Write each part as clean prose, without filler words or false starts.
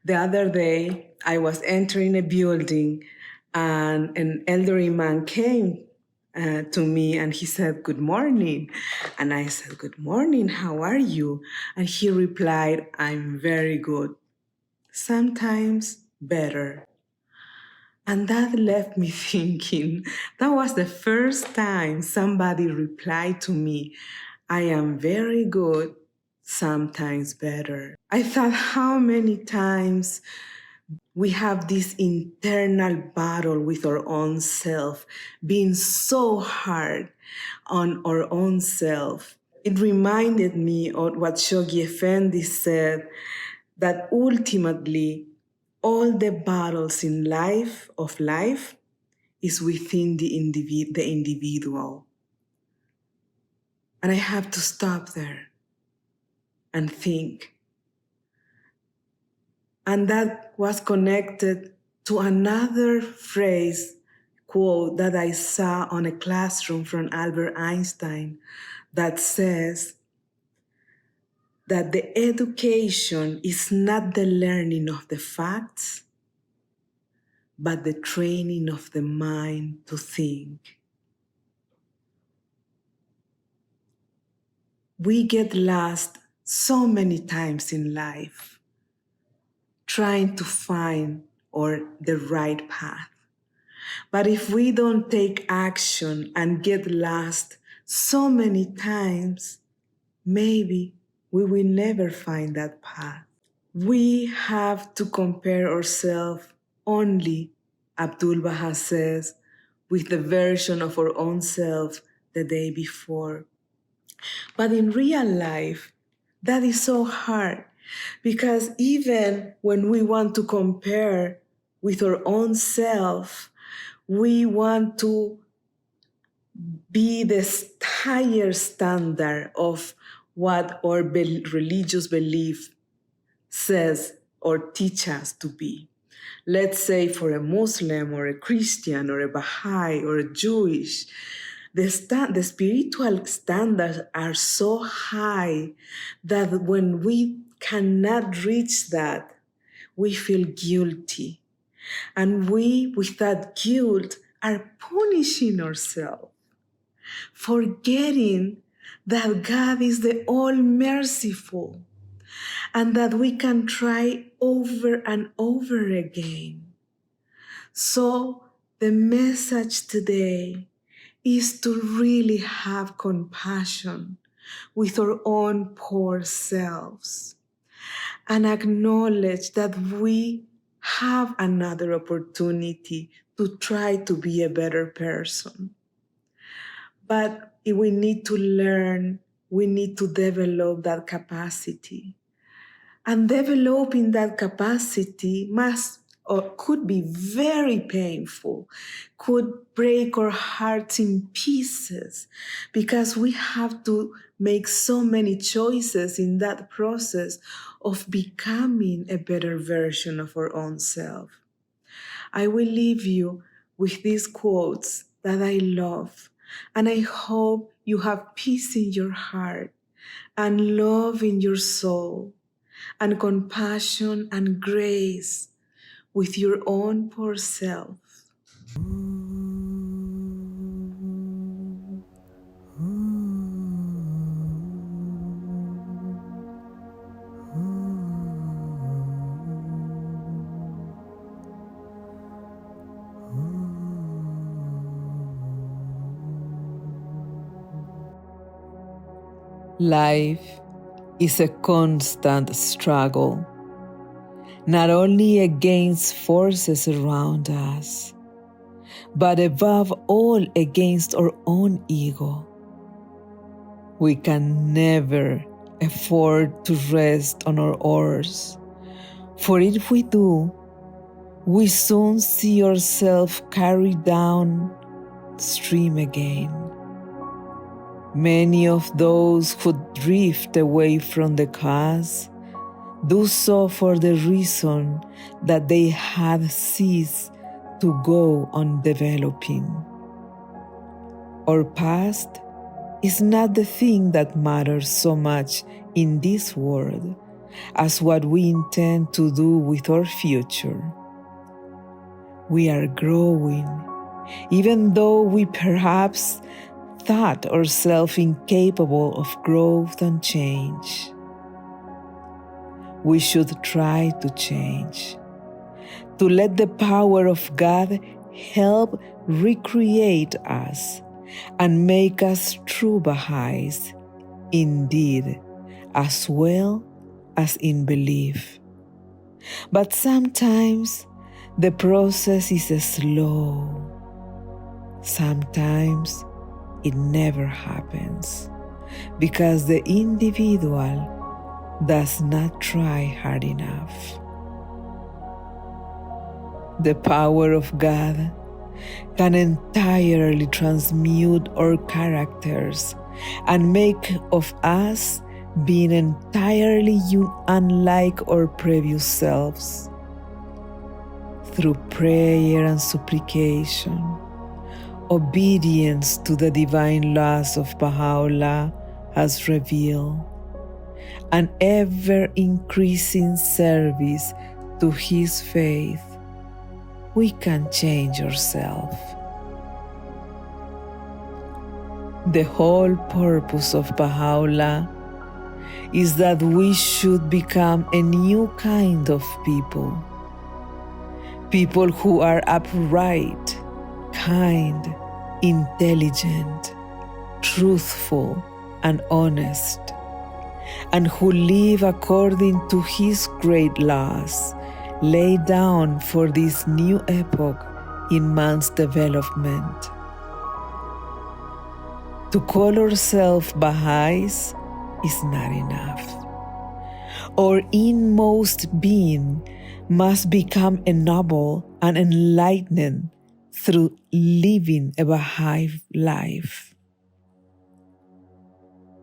The other day, I was entering a building and an elderly man came to me and he said, "Good morning." And I said, "Good morning, how are you?" And he replied, "I'm very good, sometimes better." And that left me thinking, that was the first time somebody replied to me, "I am very good, sometimes better." I thought how many times we have this internal battle with our own self, being so hard on our own self. It reminded me of what Shoghi Effendi said, that ultimately all the battles in life is within the individual. And I have to stop there and think. And that was connected to another phrase, quote, that I saw on a classroom from Albert Einstein that says that the education is not the learning of the facts, but the training of the mind to think. We get lost so many times in life trying to find the right path. But if we don't take action and get lost so many times, maybe we will never find that path. We have to compare ourselves only, Abdul Baha says, with the version of our own self the day before. But in real life, that is so hard because even when we want to compare with our own self, we want to be the higher standard of what our religious belief says or teach us to be. Let's say for a Muslim or a Christian or a Bahai or a Jewish, the spiritual standards are so high that when we cannot reach that, we feel guilty. And we, with that guilt, are punishing ourselves, forgetting that God is the all-merciful and that we can try over and over again. So the message today is to really have compassion with our own poor selves and acknowledge that we have another opportunity to try to be a better person. But we need to learn, we need to develop that capacity. And developing that capacity must or could be very painful, could break our hearts in pieces, because we have to make so many choices in that process of becoming a better version of our own self. I will leave you with these quotes that I love, and I hope you have peace in your heart and love in your soul and compassion and grace with your own poor self. Life is a constant struggle, not only against forces around us, but above all against our own ego. We can never afford to rest on our oars, for if we do, we soon see ourselves carried down stream again. Many of those who drift away from the cause do so for the reason that they had ceased to go on developing. Our past is not the thing that matters so much in this world, as what we intend to do with our future. We are growing, even though we perhaps thought ourselves incapable of growth and change. We should try to change, to let the power of God help recreate us and make us true Baha'is, indeed, as well as in belief. But sometimes the process is slow. Sometimes it never happens because the individual does not try hard enough. The power of God can entirely transmute our characters and make of us being entirely unlike our previous selves. Through prayer and supplication, obedience to the divine laws of Baha'u'llah has revealed, and ever-increasing service to His faith, we can change ourselves. The whole purpose of Baha'u'llah is that we should become a new kind of people. People who are upright, kind, intelligent, truthful, and honest, and who live according to His great laws laid down for this new epoch in man's development. To call ourselves Baha'is is not enough. Our inmost being must become ennobled and enlightened through living a Baha'i life.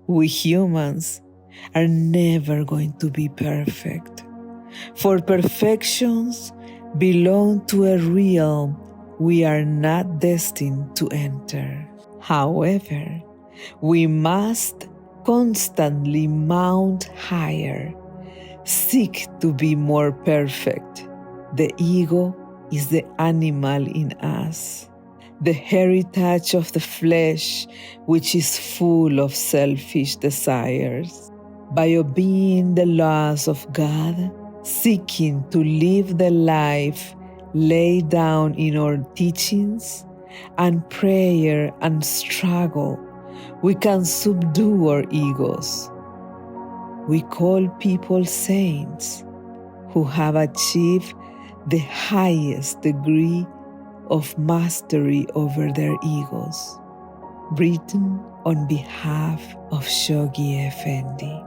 We humans are never going to be perfect, for perfections belong to a realm we are not destined to enter. However, we must constantly mount higher, seek to be more perfect. The ego is the animal in us, the heritage of the flesh, which is full of selfish desires. By obeying the laws of God, seeking to live the life laid down in our teachings, and prayer and struggle, we can subdue our egos. We call people saints who have achieved the highest degree of mastery over their egos. Written on behalf of Shoghi Effendi.